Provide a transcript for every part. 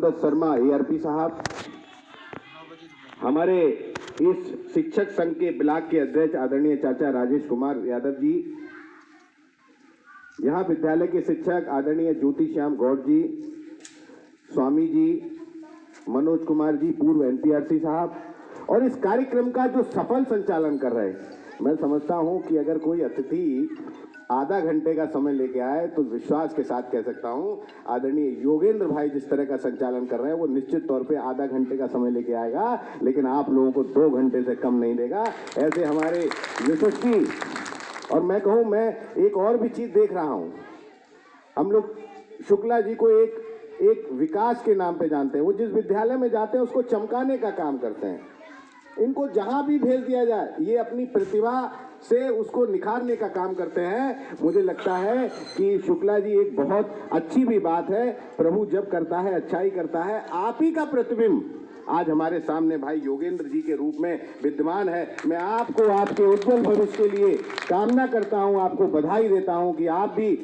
Devdutt Sharma ARP साहब, हमारे इस शिक्षक संघ के ब्लॉक के अध्यक्ष आदरणीय चाचा राजेश कुमार यादव जी, यहाँ विद्यालय के शिक्षक आदरणीय ज्योति श्याम गौड़ जी, स्वामी जी, मनोज कुमार जी पूर्व NPRC साहब, और इस कार्यक्रम का जो सफल संचालन कर रहे हैं। मैं समझता हूं कि अगर कोई अतिथि आधा घंटे का समय लेके आए तो विश्वास के साथ कह सकता हूं आदरणीय योगेंद्र भाई जिस तरह का संचालन कर रहे हैं वो निश्चित तौर पे आधा घंटे का समय लेके आएगा, लेकिन आप लोगों को 2 घंटे से कम नहीं देगा। ऐसे हमारे यशस्वी, और मैं कहूं मैं एक और भी चीज देख रहा हूं, हम लोग शुक्ला जी को एक विकास के नाम पे जानते हैं। वो जिस विद्यालय में जाते हैं उसको चमकाने का काम करते हैं। इनको जहां भी भेज दिया जाए ये अपनी प्रतिभा से उसको निखारने का काम करते हैं। मुझे लगता है कि शुक्ला जी एक बहुत अच्छी भी बात है, प्रभु जब करता है अच्छाई करता है। आप ही का प्रतिबिंब आज हमारे सामने भाई योगेंद्र जी के रूप में विद्यमान है। मैं आपको आपके उज्जवल भविष्य के लिए कामना करता हूं, आपको बधाई देता हूं कि आप भी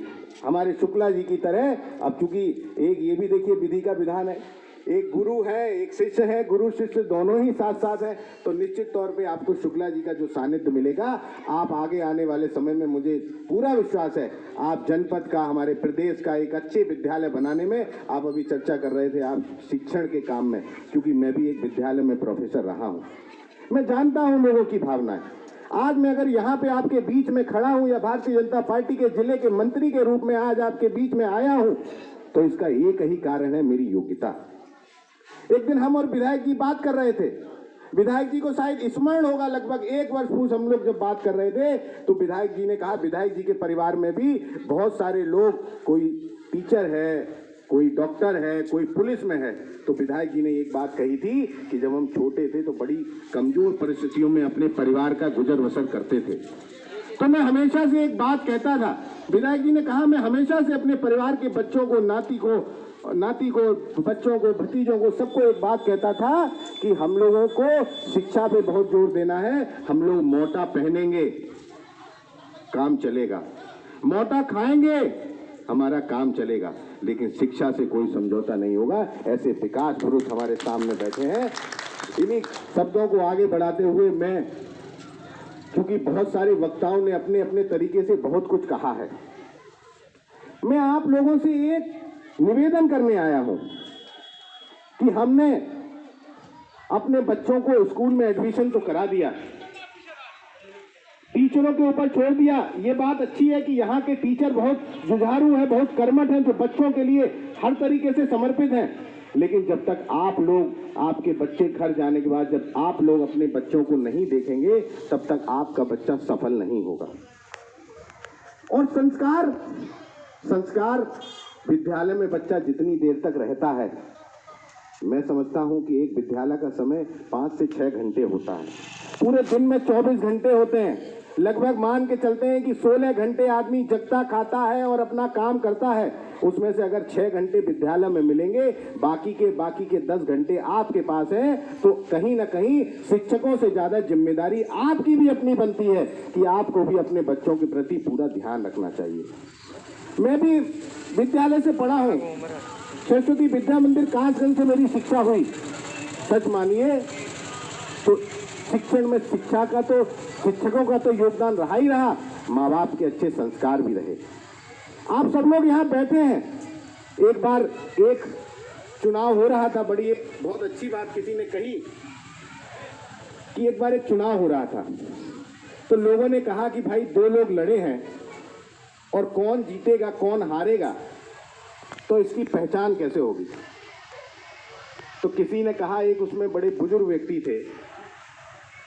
हमारे शुक्ला जी की तरह, अब चूंकि एक ये भी देखिए विधि का विधान है, एक गुरु है एक शिष्य है, गुरु शिष्य दोनों ही साथ साथ है, तो निश्चित तौर पे आपको शुक्ला जी का जो सानिध्य मिलेगा, आप आगे आने वाले समय में मुझे पूरा विश्वास है आप जनपद का, हमारे प्रदेश का एक अच्छे विद्यालय बनाने में, आप अभी चर्चा कर रहे थे आप शिक्षण के काम में, क्योंकि मैं भी एक विद्यालय में प्रोफेसर रहा हूँ, मैं जानता हूँ लोगों की भावनाएं। आज मैं अगर यहाँ पे आपके बीच में खड़ा हूँ या भारतीय जनता पार्टी के जिले के मंत्री के रूप में आज आपके बीच में आया हूँ, तो इसका एक ही कारण है, मेरी योग्यता। एक दिन हम और विधायक जी बात कर रहे थे, विधायक जी को शायद स्मरण होगा, लगभग 1 वर्ष पूर्व हम लोग जब बात कर रहे थे तो विधायक जी ने कहा, विधायक जी के परिवार में भी बहुत सारे लोग, कोई टीचर है, कोई डॉक्टर है, कोई पुलिस में है, तो विधायक जी ने एक बात कही थी कि जब हम छोटे थे तो बड़ी कमजोर परिस्थितियों में अपने परिवार का गुजर बसर करते थे। तो मैं हमेशा से एक बात कहता था, विधायक जी ने कहा, मैं हमेशा से अपने परिवार के बच्चों को, नाती को, बच्चों को, भतीजों को, सबको एक बात कहता था कि हम लोगों को शिक्षा पे बहुत जोर देना है। हम लोग मोटा पहनेंगे, काम चलेगा, मोटा खाएंगे, हमारा काम चलेगा, लेकिन शिक्षा से कोई समझौता नहीं होगा। ऐसे विकास पुरुष हमारे सामने बैठे हैं। इन्हीं शब्दों को आगे बढ़ाते हुए मैं, क्योंकि बहुत सारे वक्ताओं ने अपने अपने तरीके से बहुत कुछ कहा है, मैं आप लोगों से एक निवेदन करने आया हूं कि हमने अपने बच्चों को स्कूल में एडमिशन तो करा दिया, टीचरों के ऊपर छोड़ दिया। ये बात अच्छी है कि यहाँ के टीचर बहुत जुझारू हैं, बहुत कर्मठ हैं, जो बच्चों के लिए हर तरीके से समर्पित हैं, लेकिन जब तक आप लोग, आपके बच्चे घर जाने के बाद जब आप लोग अपने बच्चों को नहीं देखेंगे, तब तक आपका बच्चा सफल नहीं होगा। और संस्कार विद्यालय में बच्चा जितनी देर तक रहता है, मैं समझता हूं कि एक विद्यालय का समय 5 से 6 घंटे होता है, पूरे दिन में 24 घंटे होते हैं। लगभग मान के चलते हैं कि 16 घंटे आदमी जगता खाता है और अपना काम करता है। उसमें से अगर 6 घंटे विद्यालय में मिलेंगे, बाकी के 10 घंटे आपके पास हैं, तो कहीं ना कहीं शिक्षकों से ज्यादा जिम्मेदारी आपकी भी अपनी बनती है कि आपको भी अपने बच्चों के प्रति पूरा ध्यान रखना चाहिए। मैं भी विद्यालय से पढ़ा हूँ, सरस्वती विद्या मंदिर कांसगंज से मेरी शिक्षा हुई। सच मानिए तो शिक्षण में शिक्षकों का तो योगदान रहा ही रहा, माँ बाप के अच्छे संस्कार भी रहे। आप सब लोग यहाँ बैठे हैं, एक बार एक चुनाव हो रहा था, बहुत अच्छी बात किसी ने कही कि एक बार एक चुनाव हो रहा था, तो लोगों ने कहा कि भाई 2 लोग लड़े हैं और कौन जीतेगा कौन हारेगा, तो इसकी पहचान कैसे होगी। तो किसी ने कहा, एक उसमें बड़े बुजुर्ग व्यक्ति थे,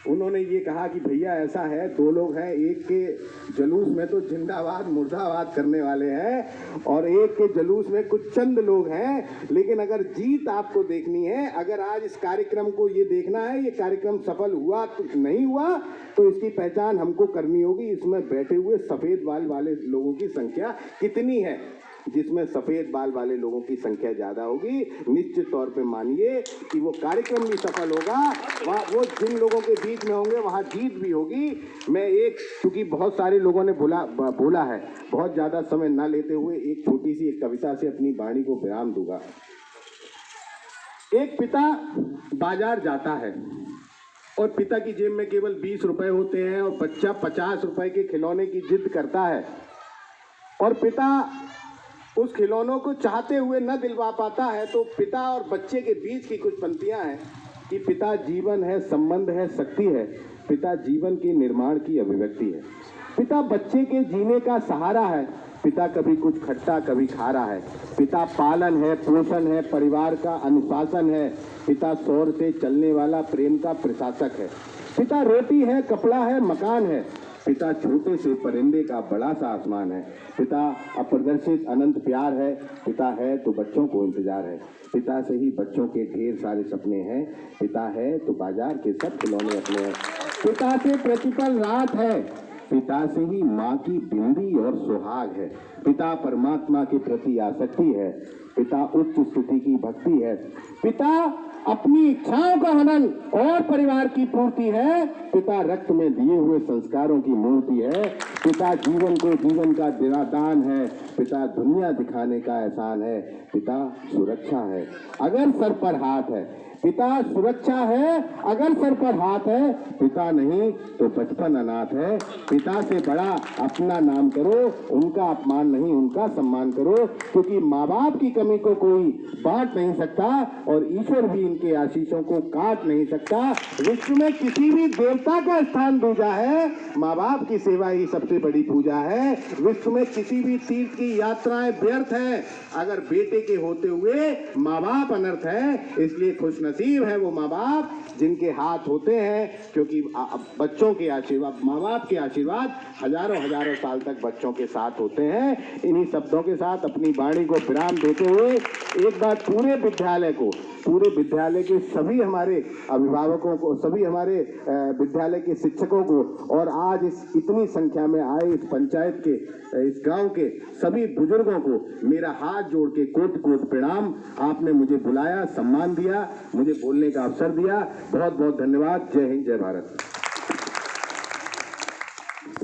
उन्होंने ये कहा कि भैया ऐसा है, 2 लोग हैं, एक के जुलूस में तो जिंदाबाद मुर्दाबाद करने वाले हैं और एक के जुलूस में कुछ चंद लोग हैं, लेकिन अगर जीत आपको देखनी है, अगर आज इस कार्यक्रम को ये देखना है ये कार्यक्रम सफल हुआ तो नहीं हुआ, तो इसकी पहचान हमको करनी होगी। इसमें बैठे हुए सफेद बाल वाले लोगों की संख्या कितनी है। जिसमें सफेद बाल वाले लोगों की संख्या ज्यादा होगी, निश्चित तौर पे मानिए कि वो कार्यक्रम भी सफल होगा, वहाँ वो जिन लोगों के बीच में होंगे वहाँ जीत भी होगी। मैं क्योंकि बहुत सारे लोगों ने बोला है, बहुत ज्यादा समय ना लेते हुए एक छोटी सी एक कविता से अपनी वाणी को विराम दूंगा। एक पिता बाजार जाता है और पिता की जेब में केवल 20 रुपए होते हैं और बच्चा 50 रुपए के खिलौने की जिद करता है और पिता उस खिलौनों को चाहते हुए न दिलवा पाता है। तो पिता और बच्चे के बीच की कुछ पंक्तियां हैं कि पिता जीवन है, संबंध है, शक्ति है, पिता जीवन के निर्माण की अभिव्यक्ति है, पिता बच्चे के जीने का सहारा है, पिता कभी कुछ खट्टा कभी खारा है, पिता पालन है, पोषण है, परिवार का अनुशासन है, पिता शौर्य से चलने वाला प्रेम का प्रशासक है, पिता रोटी है, कपड़ा है, मकान है, पिता छोटे से परिंदे का बड़ा सा आसमान है, पिता अप्रदर्शित अनंत प्यार है, पिता है तो बच्चों को इंतजार है, पिता से ही बच्चों के ढेर सारे सपने हैं, पिता है तो बाजार के सब खिलौने अपने हैं, पिता से प्रतिपल रात है, पिता से ही माँ की बिंदी और सुहाग है, पिता परमात्मा के प्रति आसक्ति है, पिता उच्च स्थिति की भक्ति है, पिता अपनी इच्छाओं का हनन और परिवार की पूर्ति है, पिता रक्त में दिए हुए संस्कारों की मूर्ति है, पिता जीवन को जीवन का दान है, पिता दुनिया दिखाने का एहसान है, पिता सुरक्षा है अगर सर पर हाथ है, पिता सुरक्षा है अगर सर पर हाथ है, पिता नहीं तो बचपन अनाथ है, पिता से बड़ा अपना नाम करो, उनका अपमान नहीं उनका सम्मान करो, क्योंकि माँ बाप की कमी को कोई बांट नहीं सकता और ईश्वर भी इनके आशीषों को काट नहीं सकता। विश्व में किसी भी देवता का स्थान दूजा है, माँ बाप की सेवा ही सबसे बड़ी पूजा है। विश्व में किसी भी तीर्थ की यात्राएं व्यर्थ है अगर बेटे के होते हुए माँ बाप अनर्थ है। इसलिए खुश नसीब है वो माँ बाप जिनके हाथ होते हैं, क्योंकि बच्चों के आशीर्वाद, माँ बाप के आशीर्वाद हजारों हजारों साल तक बच्चों के साथ होते हैं। इन्हीं शब्दों के साथ अपनी वाणी को विराम देते हुए एक बार पूरे विद्यालय के सभी हमारे अभिभावकों को, सभी हमारे विद्यालय के शिक्षकों को और आज इस इतनी संख्या में आए इस पंचायत के, इस गांव के सभी बुजुर्गों को मेरा हाथ जोड़ के कोटि कोटि प्रणाम। आपने मुझे बुलाया, सम्मान दिया, मुझे बोलने का अवसर दिया, बहुत बहुत धन्यवाद। जय हिंद, जय भारत।